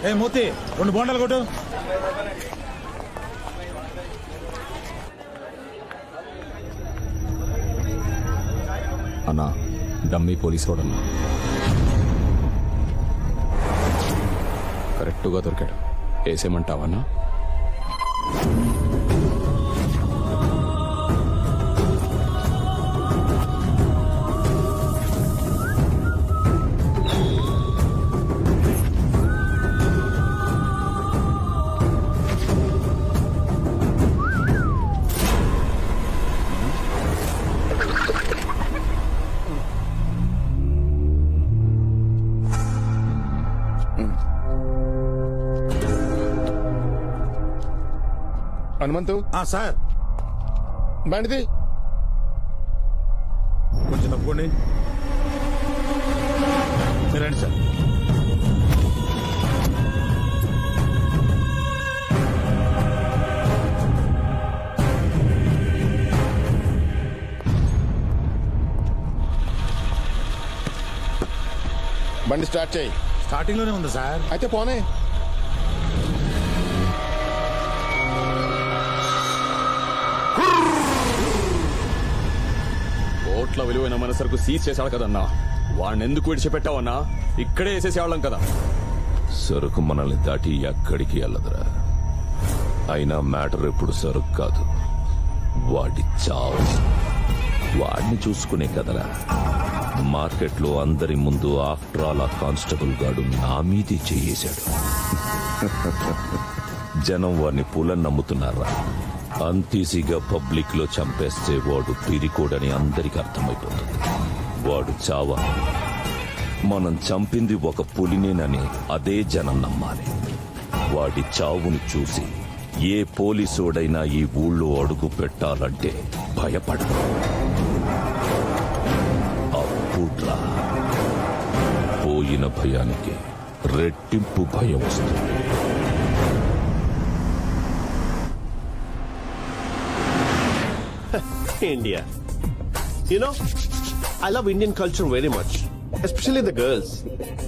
ఏ మూర్తి 2 బోండాలు కొట్టు. అన్నా డమ్మీ పోలీస్ వాడన్నా కరెక్ట్గా దొరికాడు. వేసేయమంటావన్నా? హనుమంతు. సార్. బండిది కొంచెం తప్పుకోండి. మీరండి సార్. బండి స్టార్ట్ చేయి. స్టార్టింగ్ లోనే ఉంది సార్. అయితే పోనే. కోట్ల విలువైన మన సరుకు సీజ్ చేశాడు కదన్నా, వాడిని ఎందుకు విడిచిపెట్టావన్నా? ఇక్కడే వేసేసేవాళ్ళం కదా. సరుకు మనల్ని దాటి ఎక్కడికి వెళ్ళదురా. అయినా మ్యాటర్ ఎప్పుడు సరుకు కాదు, వాడి చావు. వాడిని చూసుకునే కదరా మార్కెట్లో అందరి ముందు ఆఫ్టర్ ఆల్ ఆ కానిస్టేబుల్ గాడు నా మీదే చేయేశాడు. జనం వాడిని పూలని నమ్ముతున్నారా? అంతీసీగా పబ్లిక్ లో చంపేస్తే వాడు పిరికోడని అందరికీ అర్థమైపోతుంది. వాడు చావా, మనం చంపింది ఒక పులినేనని అదే జనం నమ్మాలి. వాడి చావుని చూసి ఏ పోలీసోడైనా ఈ ఊళ్ళో అడుగు పెట్టాలంటే భయపడదు. అప్పుడ్రా పోయిన భయానికి రెట్టింపు భయం వస్తుంది. India. You know, I love Indian culture very much. Especially the girls.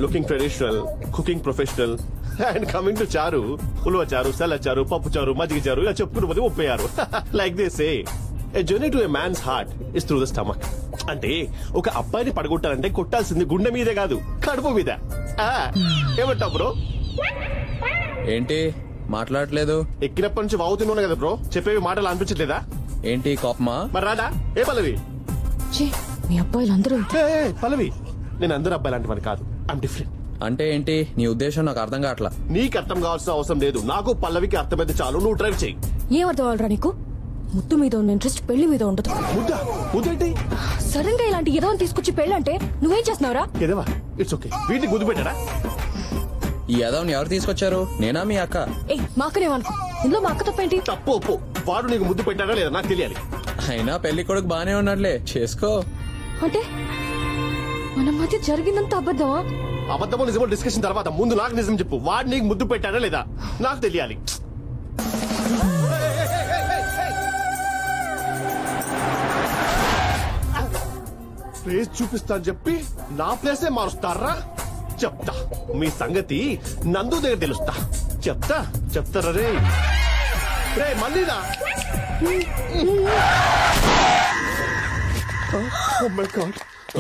Looking traditional, cooking professional. And coming to charu, ulva charu, sala charu, papu charu, majigi charu, ila cheppukuntu podi uppayaru. Like they say, a journey to a man's heart is through the stomach. అంటే ఒక అబ్బాయిని పడగొట్టాలంటే కొట్టాల్సింది గుండె మీదే కాదు, కడుపు మీద. ఏమంటావు bro? ఏంటి మాట్లాడలేదు? ఎక్కినప్పటి నుంచి వాగుతున్నాను కదా బ్రో, చెప్పేవి మాటలు అనిపించట్లేదా? ఏంటి కోపమా? మరి రాదా? ఏ పల్లవి? మీ అబ్బాయిలందరూ పల్లవి, నేను అందరూ అబ్బాయి లాంటి వాడిని కాదు. I'm different. అంటే ఏంటి నీ ఉద్దేశం? నాకు అర్థం కావట్లా. నీకు అర్థం కావాల్సిన అవసరం లేదు, నాకు పల్లవికి అర్థమైతే చాలు. నువ్వు డ్రైవ్ చేయి. ఏం అర్థం అవ్వాలరా నీకు? ముద్దు మీద ఉన్న ఇంట్రెస్ట్ పెళ్లి మీద ఉండదు. ముద్దేంటి? సడన్ గా ఇలాంటి ఏదో తీసుకొచ్చి పెళ్లి అంటే నువ్వేం చేస్తున్నావురా? ఏదవా? It's okay. వీటిని గుద్దు పెట్టారా? ఈ యాదవ్ని ఎవరు తీసుకొచ్చారు? నేనా మీ అక్క? మా అక్కనేమనుకో, ఇందులో మా అక్క తప్పేంటి? తప్పు ఒప్పు. వాడు నీకు ముద్దు పెట్టాడా లేదా నాకు తెలియాలి. అయినా పెళ్లి కొడుకు బానే ఉన్నాడులే, చేసుకో. అంటే మన మధ్య జరిగిందంత అబద్ధమా? అబద్ధమో నిజమో డిస్కషన్ తర్వాత, ముందు నాకు నిజం చెప్పు. వాడు నీకు ముద్దు పెట్టాడా లేదా నాకు తెలియాలి. ప్లేస్ చూపిస్తా అని చెప్పి నా ప్లేసే మారుస్తారా? చెప్తా మీ సంగతి, నందు దగ్గర తెలుస్తా. చెప్తారా రే మళ్ళీనా?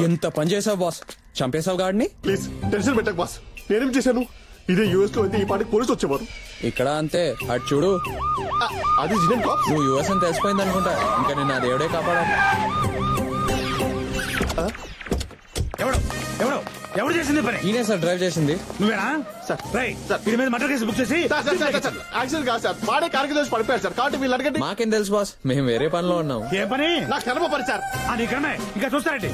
ఎంత పని చేసావు బాస్, చంపేశావు గాడిని. ప్లీజ్ టెన్షన్ పెట్టకు బాస్, నేనేం చేశాను? ఇదే యూఎస్ లో అయితే ఈ పాటికి పోలీసు వచ్చేవారు. ఇక్కడ అంతే, అటు చూడు. అది జినెన్ కాప్. నువ్వు యూఎస్ అని తెలిసిపోయింది అనుకుంటా, ఇంకా నేను ఆ దేవుడే కాపాడాలి. ఎవరు చేసింది పని? ఈయనే సార్ డ్రైవ్ చేసింది. నువ్వేనా సార్? వీడి మీద మర్డర్ కేసు బుక్ చేసి. యాక్సిడెంట్ కాదు సార్, వాడే కారుకి దోషి పడిపోయారు సార్. కాబట్టి వీళ్ళు అడగండి. మాకేం తెలుసు బాస్, మేము వేరే పనిలో ఉన్నాం. ఏ పని? నాకు కర్మ పని సార్. నీ కర్మే ఇంకా చూస్తారండి.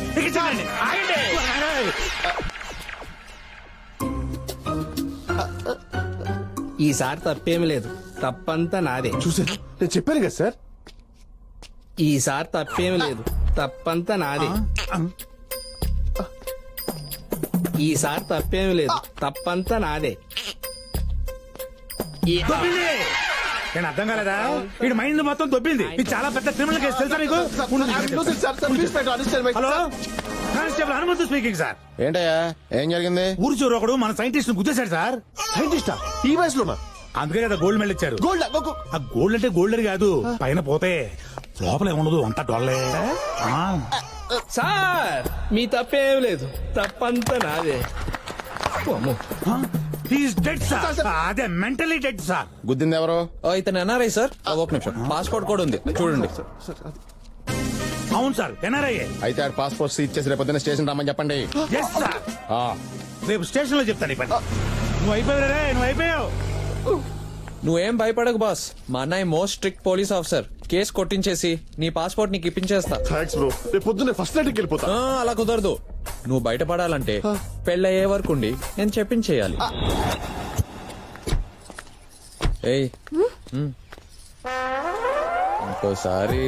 ఈసారి తప్పేమి లేదు, తప్పంతా నాదే. చూసారా, నేను చెప్పాను కదా సార్. ఈసారి తప్పేమి లేదు, తప్పంతా నాదే. ఈసారి తప్పేమి లేదు, తప్పంతా నాదే. నేను అర్థం కాలేదా? వీడి మైండ్ మొత్తం దొబ్బింది. ఇది చాలా పెద్ద క్రిమినల్ కేసు తెలుసా నీకు? Hello constable Hanumanthu speaking sir. ఏంటయ్యా ఏం జరిగింది? ఊరు చూరు ఒకడు మన సైంటిస్ట్ ను గుద్దేశాడు సార్. సైంటిస్టా? ఈ వయసులోనా? అందుకే కదా గోల్డ్ మెడల్ ఇచ్చారు. గోల్డ్ ఆ గోల్డ్ అంటే గోల్డ్ కాదు, పైన పోతే లోపల ఏముండదు, అంతా డొల్లే. సార్ మీ తప్పేం లేదు, తప్పంతా నాదే. Dead sir. అదే మెంటలీ డెడ్ సార్. గుద్దింది ఎవరు? ఇతను ఎన్ఆర్ఐ సార్. ఒక నిమిషం, పాస్పోర్ట్ కూడా ఉంది చూడండి. అవును సార్, ఎన్ఆర్ఐ. అయితే ఆడు పాస్పోర్ట్ సీజ్ చేసి రేపు పొద్దున్న స్టేషన్ రమ్మని చెప్పండి. Yes sir. ఆ, రేపు స్టేషన్ లో చెప్తాను ఈ పని. నువ్వు అయిపోయావు, నువ్వు అయిపోయావు. నువ్వేం భయపడకు బాస్, మా అన్నయ్య most strict police officer. Case కొట్టించేసి నీ పాస్పోర్ట్ నీకు ఇప్పించేస్తా. Thanks bro. రేపు పొద్దున్నే ఫస్ట్ నైట్కి వెళ్ళిపోతా. అలా కుదరదు. నువ్వు బయటపడాలంటే పెళ్ళయ్యే వరకు ఉండి నేను చెప్పించేయాలి. ఏయ్ ఇంకోసారి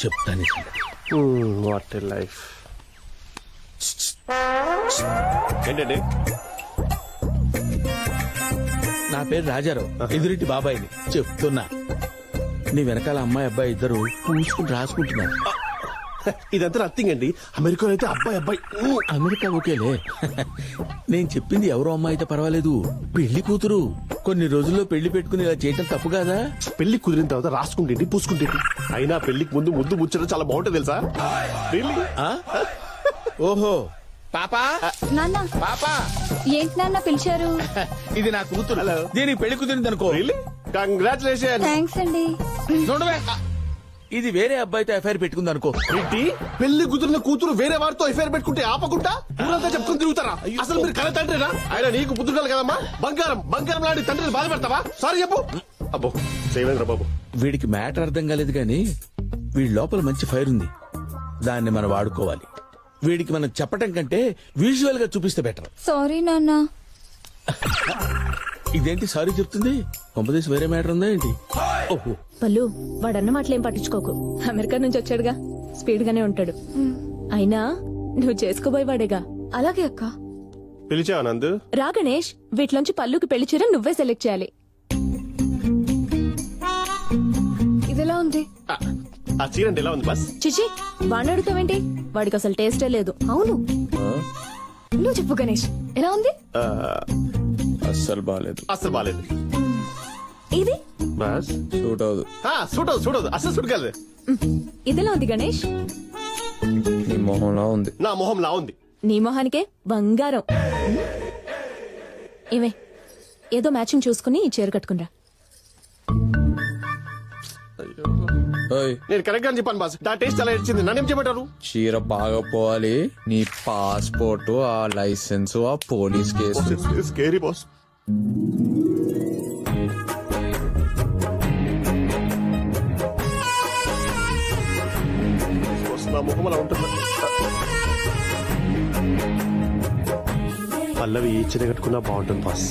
చెప్తాను. What life. ఏంటండి? నా పేరు రాజారావు, ఎదురింటి బాబాయిని. చెప్తున్నా, నీ వెనకాల అమ్మాయి అబ్బాయి ఇద్దరు పూసుకుని రాసుకుంటున్నారు. ఇదంతా నథింగ్ అండి. అమెరికా అయితే అబ్బాయి అబ్బాయి. అమెరికా ఓకేలే. నేను చెప్పింది ఎవరో అమ్మాయి అయితే పర్వాలేదు, పెళ్లి కూతురు. కొన్ని రోజుల్లో పెళ్లి పెట్టుకుని ఇలా చేయటం తప్పు కాదా? పెళ్లి కుదిరిన తర్వాత రాసుకుంటేంటి పూసుకుంటేంటి. అయినా పెళ్లికి ముందు ముద్దు ముచ్చడం చాలా బాగుంటుంది తెలుసా? Really? ఓహో పాపా, నాన్న పాపా, ఏంటి నాన్న పిలిచారు? ఇది నా కూతురు. దీనికి పెళ్లి కుదిరింది అనుకో. Really? Congratulations. థ్యాంక్స్ అండి. చూడవే, ఇది వేరే అబ్బాయితో ఎఫ్ఐఆర్ పెట్టుకుంది అనుకో. ఏంటి? పెళ్లి కుదిరిన కూతురు వేరే వారితో ఎఫ్ఐఆర్ పెట్టుకుంటే ఆపకుండా ఊరంతా చెప్పుకుని తిరుగుతారా? అసలు మీరు కల తండ్రినా? ఆయన నీకు పుత్రుడాలి కదమ్మా. బంగారం బంగారం లాంటి తండ్రిని బాధ పెడతావా? సారీ చెప్పు. అబ్బో సేవేంద్ర బాబు, వీడికి మ్యాటర్ అర్థం కాలేదు గాని వీడి లోపల మంచి ఫైర్ ఉంది, దాన్ని మనం వాడుకోవాలి. వీడికి మనం చెప్పటం కంటే విజువల్ గా చూపిస్తే బెటర్. సారీ నాన్న. ఇదేంటి సారీ చెప్తుంది? కొంపదీసి వేరే మ్యాటర్ ఉందా ఏంటి? ఓహో, పల్లు, వాడన్న మాటలేం పట్టించుకోకు. అమెరికా నుంచి వచ్చాడుగా, స్పీడ్ గానే ఉంటాడు. అయినా నువ్వు చేసుకోబోయేవాడేగా. అలాగే అక్క. పిలిచావా నందు? రా గణేష్, వీటిలోంచి పల్లుకి పెళ్లి చీర నువ్వే సెలెక్ట్ చేయాలి. ఇదిలా ఉంది. ఆ చీర అంటే ఎలా ఉంది బస్? చిచి, వాడిని అడుగుతావేంటి? వాడికి అసలు టేస్టే లేదు. అవును, నువ్వు చెప్పు గణేష్, ఎలా ఉంది? అస్సలు బాగాలేదు. అసలు బాలేదు. ఇది బస్ సూట్ అవదు. చూడదు అసలు సూట్ కాదు. ఇదిలా ఉంది గణేష్. నీ మొహంలా ఉంది. నా మొహం లా ఉంది. నీ మొహానికే బంగారం. ఏమే, ఏదో మ్యాచింగ్ చూసుకుని ఈ చీర కట్టుకునిరా. ఓయ్, నేను కరెక్ట్ గా చెప్పాను బాస్. నా టేస్ట్ అలా ఇచ్చింది. నన్నేం చెప్పారు? చీర బాగా పోవాలి. నీ పాస్పోర్ట్, ఆ లైసెన్స్, ఆ పోలీస్ కేసు. Scary boss. నా ముఖం అలా ఉంటుంది. పల్లవి ఈ చీర కట్టుకున్నా బాగుంటుంది బాస్.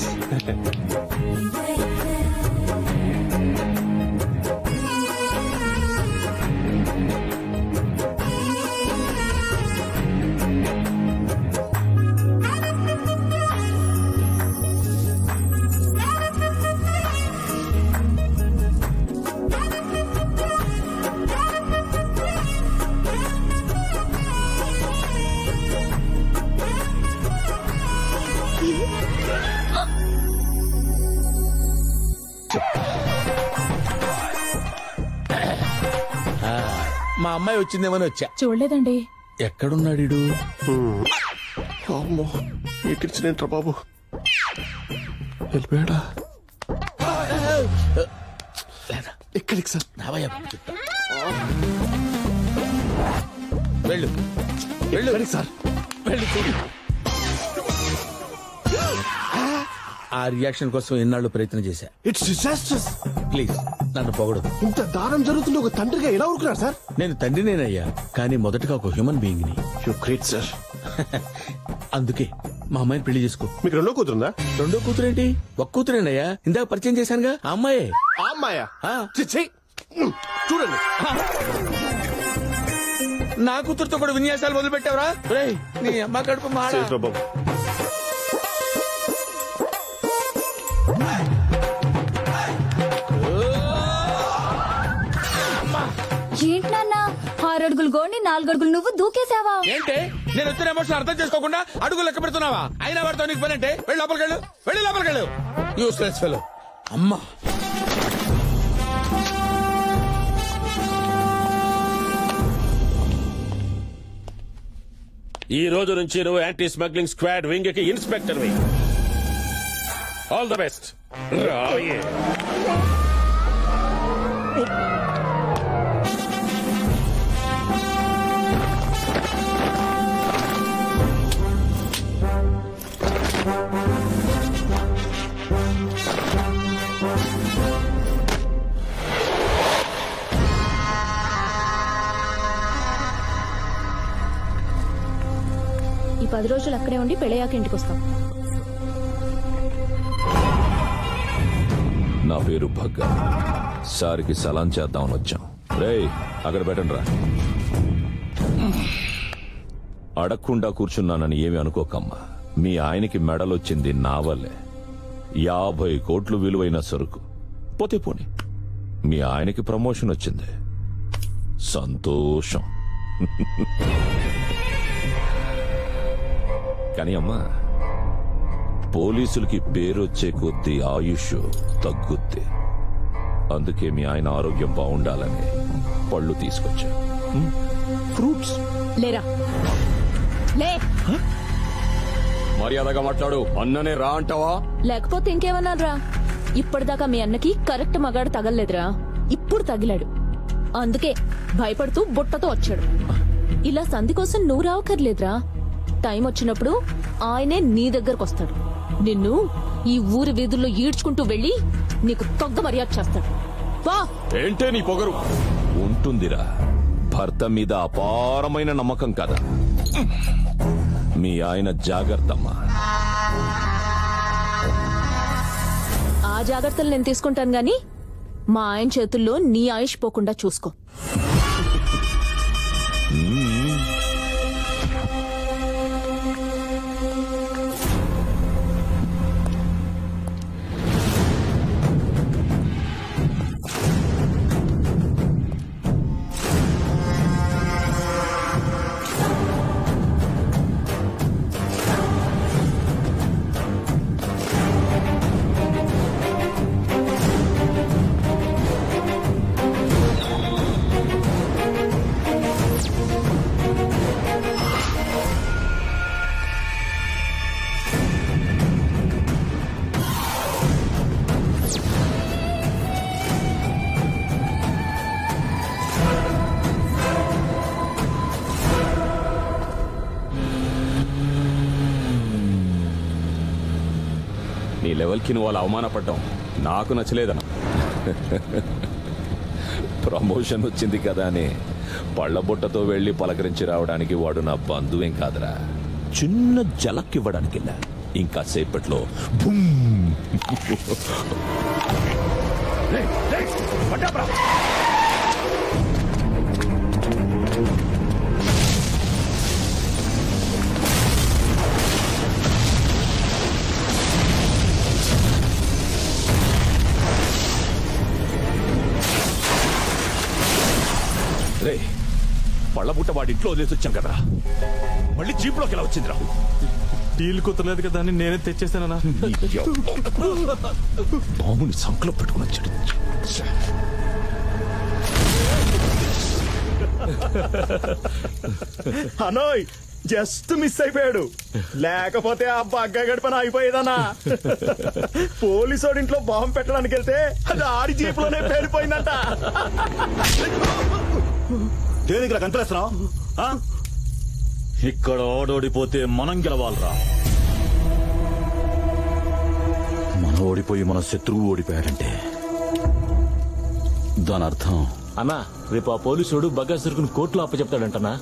మా అమ్మాయి వచ్చిందేమని వచ్చా. చూడలేదండి. ఎక్కడున్నాడు ఈడు? అమ్మో, ఎక్కించినేంట్రా బాబు. వెళ్ళిపోయాడా? ఎక్కడికి సార్? రావయ్యా, చెప్తా. వెళ్ళు వెళ్ళు ఎక్కడికి సార్? వెళ్ళు చూడు. ఆ రియాక్షన్ కోసం ఎన్నాళ్ళు ప్రయత్నం చేశా. It's disasters. ప్లీజ్ నన్ను పొగడదు. ఇంత దారుణం జరుగుతుంది ఒక తండ్రిగా ఎలా ఊరుకున్నారు సార్? నేను తండ్రినేనయ్యా, కానీ మొదటగా ఒక హ్యూమన్ బీయింగ్ ని. You great sir. అందుకే మా అమ్మాయిని పెళ్లి చేసుకో. మీకు రెండో కూతురుందా? రెండో కూతురేంటి? ఒక కూతురేనయ్యా, ఇందాక పరిచయం చేశానుగా ఆ అమ్మాయే. ఆ అమ్మాయా? ఆ. చిచ్చి. చూడండి, నా కూతురుతో కూడా విన్యాసాలు మొదలు పెట్టావరా? నీ అమ్మ కడుపు మాడ. చేతురా బాబు. 6 అడుగులు గోని 4 అడుగులు నువ్వు దూకేసావా? ఏంటి నేను వచ్చిన ఎమోషన్ అర్థం చేసుకోకుండా అడుగులు లెక్క పెడుతున్నావా? అయినా వాడితో నీకు పని అంటే వెళ్ళి లోపలికెళ్ళు, వెళ్ళి లోపలికెళ్ళు. Useless fellow. అమ్మా ఈ రోజు నుంచి నువ్వు యాంటీ స్మగ్లింగ్ స్క్వాడ్ వింగ్ కి inspector we. All the best. ఈ 10 రోజులు అక్కడే ఉండి పెళ్ళయ్యాక ఇంటికి వస్తాం. నా పేరు భగ్గ. సారికి సలాం చేద్దామని వచ్చాం. రేయ్ అక్కడ పెట్టండి రా. అడగకుండా కూర్చున్నానని ఏమి అనుకోకమ్మా. మీ ఆయనకి మెడలొచ్చింది నా వల్లే. 50 కోట్లు విలువైన సరుకు పోతే పోని. మీ ఆయనకి ప్రమోషన్ వచ్చింది, సంతోషం. కానీ అమ్మా, పోలీసులకి పేరొచ్చే కొద్దీ ఆయుష్ తగ్గుద్ది. అందుకే మీ ఆయన ఆరోగ్యం బాగుండాలని పళ్ళు తీసుకొచ్చా. ఫ్రూట్స్ లేరా లే. మర్యాదగా మాట్లాడు. అన్ననే రా అంటావా? లేకపోతే ఇంకేమన్నారా? ఇప్పటిదాకా మీ అన్నకి కరెక్ట్ మగాడు తగలలేదురా, ఇప్పుడు తగిలాడు. అందుకే భయపడుతూ బుట్టతో వచ్చాడు. ఇలా సంధి కోసం నువ్వు రావక్కర్లేదురా. టైం వచ్చినప్పుడు ఆయనే నీ దగ్గరకు వస్తాడు. నిన్ను ఈ ఊరి వీధుల్లో ఈడ్చుకుంటూ వెళ్లి నీకు తగ్గ మర్యాద చేస్తాడు. వా. ఏంటే నీ పొగరు? ఉంటుందిరా, భర్త మీద అపారమైన నమ్మకం కదా. మీ ఆయన జాగ్రత్తమ్మా. ఆ జాగ్రత్తలు నేను తీసుకుంటాను గాని మా ఆయన చేతుల్లో నీ ఆయుష్ పోకుండా చూసుకో. నీ లెవెల్కి నువ్వు అలా అవమానపడ్డాం నాకు నచ్చలేదన్న. ప్రమోషన్ వచ్చింది కదా అని పళ్ళబుట్టతో వెళ్లి పలకరించి రావడానికి వాడు నా బంధువేం కాదురా. చిన్న జలక్కివ్వడానికి వెళ్ళా. ఇంకా సేపట్లో రే పళ్ళబుట్ట వాడి ఇంట్లో వదిలేసి వచ్చాం కదా, మళ్ళీ జీప్లోకి ఎలా వచ్చిందిరా? డీల్ కుదరలేదు కదా అని నేనే తెచ్చేసానా. బాబుని సంకలో పెట్టుకుని వచ్చాడు. అనోయ్ జస్ట్ మిస్ అయిపోయాడు. లేకపోతే ఆ బగ్గా గడిపన అయిపోయేదన్నా. పోలీసోడి ఇంట్లో బాంబు పెట్టడానికి వెళ్తే అది ఆడి జీపులోనే పేలిపోయిందంట. దేనికి కంతరేస్తున్నావు? ఇక్కడ ఓడోడిపోతే మనం గెలవాలరా. మన ఓడిపోయి మన శత్రువు ఓడిపోయాడంటే దాని అర్థం అన్నా రేపు ఆ పోలీసుడు బగ్గా సరుకుని కోర్టులో అప్పచెప్తాడంటనా?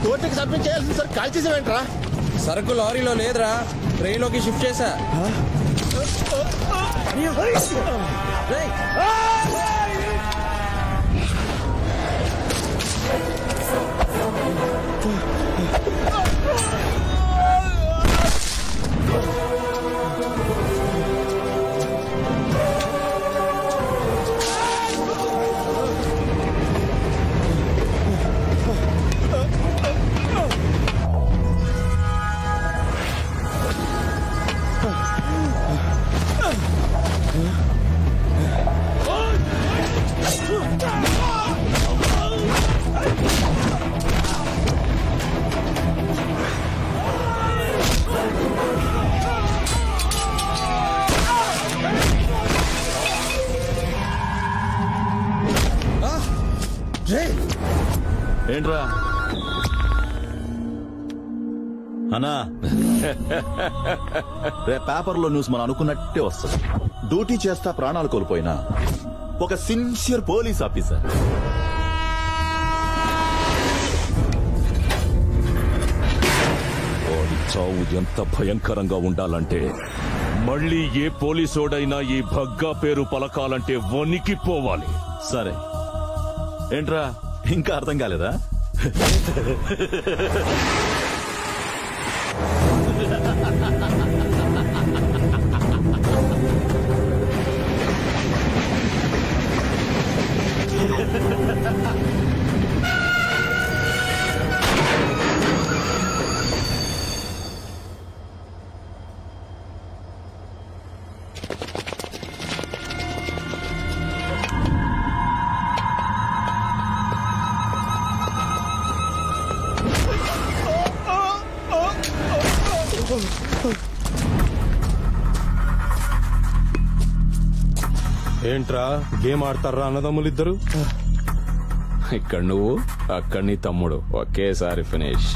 కోర్టుకి సబ్మిట్ చేయాల్సింది సార్. కాల్ చేసేవేంట్రా? సరుకు లారీలో లేదురా, ట్రైన్ లోకి షిఫ్ట్ చేశా. ఏంట్రా అన్నా? రేపు పేపర్లో న్యూస్ మనం అనుకున్నట్టే వస్తుంది. డ్యూటీ చేస్తా ప్రాణాలు కోల్పోయినా ఒక సిన్సియర్ పోలీస్ ఆఫీసర్ వాడి చావు ఎంత భయంకరంగా ఉండాలంటే మళ్ళీ ఏ పోలీసోడైనా ఈ భగ్గా పేరు పలకాలంటే వణికిపోవాలి. సరే ఏంట్రా ఇంకా అర్థం కాలేదా? ఏంట్రా గేమ్ ఆడతారా అన్నదమ్ములిద్దరు? ఇక్కడ నువ్వు, అక్కడ నీ తమ్ముడు ఒకేసారి ఫినిష్.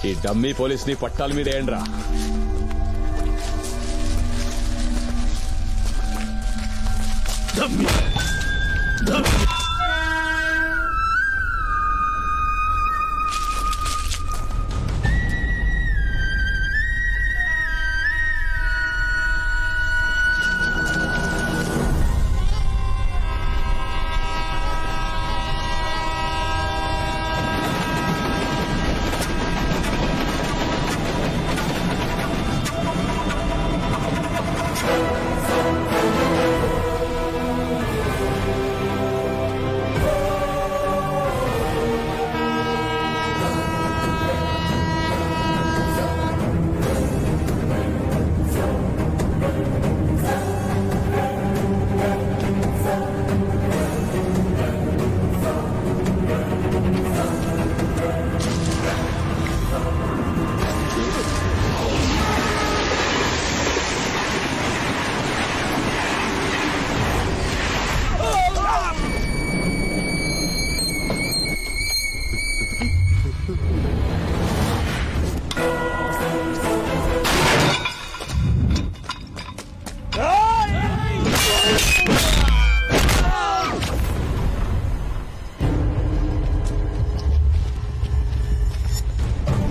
ఈ డమ్మీ పోలీస్ ని పట్టాల మీద ఏండ్రా? డమ్మీ